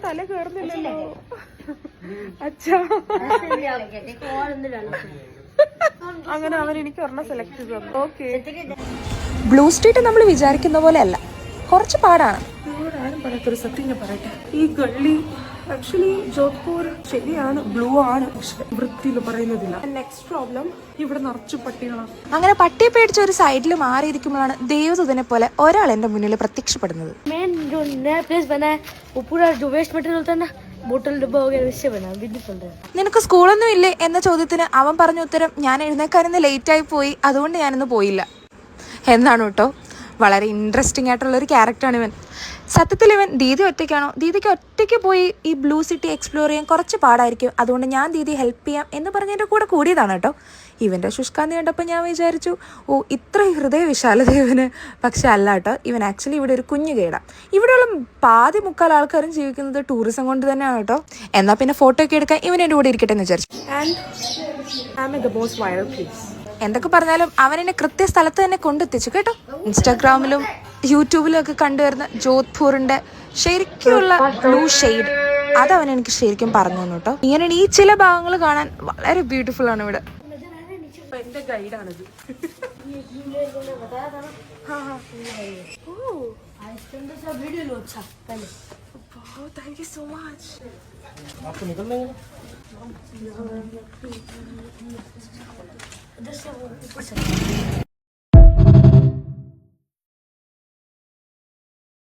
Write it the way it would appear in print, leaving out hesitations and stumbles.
തല കേറുന്നില്ലല്ലോ അച്ഛാ. അങ്ങനെ അവൻ എനിക്ക് ഒരെണ്ണം സെലക്ട് ചെയ്തു തന്നു. ഓക്കെ. ബ്ലൂ സ്ട്രീറ്റ് നമ്മൾ വിചാരിക്കുന്ന പോലെ അല്ല, കുറച്ച് പാടാണ്. ആരും പറയാത്തൊരു സത്യം ഞാൻ പറയട്ടെ, ഈ ഗള്ളി ആക്ച്വലി ജോധ്പൂർ ശരിയാണ്, ബ്ലൂ ആണ്, പക്ഷെ വൃത്തി എന്ന് പറയുന്നതില്ല. നെക്സ്റ്റ് പ്രോബ്ലം, ഇവിടെ നിറച്ചു പട്ടികളാണ്. അങ്ങനെ പട്ടിയെ പേടിച്ച് ഒരു സൈഡിൽ മാറിയിരിക്കുമ്പോഴാണ് ദേവദൂതനെ പോലെ ഒരാൾ എന്റെ മുന്നിൽ പ്രത്യക്ഷപ്പെടുന്നത്. നിനക്ക് സ്കൂളൊന്നും ഇല്ലേ എന്ന ചോദ്യത്തിന് അവൻ പറഞ്ഞ ഉത്തരം, ഞാൻ എഴുന്നേക്കാനിന്ന് ലേറ്റ് ആയി പോയി, അതുകൊണ്ട് ഞാനിന്ന് പോയില്ല എന്നാണ് കേട്ടോ. വളരെ ഇൻട്രസ്റ്റിംഗ് ആയിട്ടുള്ളൊരു ക്യാരക്ടറാണ് ഇവൻ. സത്യത്തിൽ ഇവൻ ദീദി ഒറ്റയ്ക്കാണോ, ദീദിക്ക് ഒറ്റയ്ക്ക് പോയി ഈ ബ്ലൂ സിറ്റി എക്സ്പ്ലോർ ചെയ്യാൻ കുറച്ച് പാടായിരിക്കും, അതുകൊണ്ട് ഞാൻ ദീദി ഹെൽപ്പ് ചെയ്യാം എന്ന് പറഞ്ഞ് എൻ്റെ കൂടെ കൂടിയതാണ് കേട്ടോ. ഇവൻ്റെ ശുഷ്കാന്തി കണ്ടപ്പോൾ ഞാൻ വിചാരിച്ചു, ഓ ഇത്ര ഹൃദയ വിശാലത ഇവന്. പക്ഷെ അല്ല കേട്ടോ, ഇവൻ ആക്ച്വലി ഇവിടെ ഒരു കുഞ്ഞു കേടാണ്. ഇവിടെയുള്ള പാതി മുക്കാൽ ആൾക്കാരും ജീവിക്കുന്നത് ടൂറിസം കൊണ്ട് തന്നെയാണ് കേട്ടോ. എന്നാൽ പിന്നെ ഫോട്ടോ ഒക്കെ എടുക്കാൻ ഇവൻ എൻ്റെ കൂടെ ഇരിക്കട്ടെ എന്ന് വിചാരിച്ചു. എന്തൊക്കെ പറഞ്ഞാലും അവൻ എന്നെ കൃത്യസ്ഥലത്ത് തന്നെ കൊണ്ടെത്തിച്ചു കേട്ടോ. ഇൻസ്റ്റാഗ്രാമിലും യൂട്യൂബിലും ഒക്കെ കണ്ടുവരുന്ന ജോധ്പൂറിന്റെ ശരിക്കുള്ള ബ്ലൂ ഷെയ്ഡ് അതവൻ എനിക്ക് ശരിക്കും പറഞ്ഞു തന്നു കേട്ടോ. ഇങ്ങനെയാണ് ഈ ചില ഭാഗങ്ങൾ കാണാൻ വളരെ ബ്യൂട്ടിഫുൾ ആണ് ഇവിടെ. എന്റെ ഗൈഡാണിത്. Thank you so much.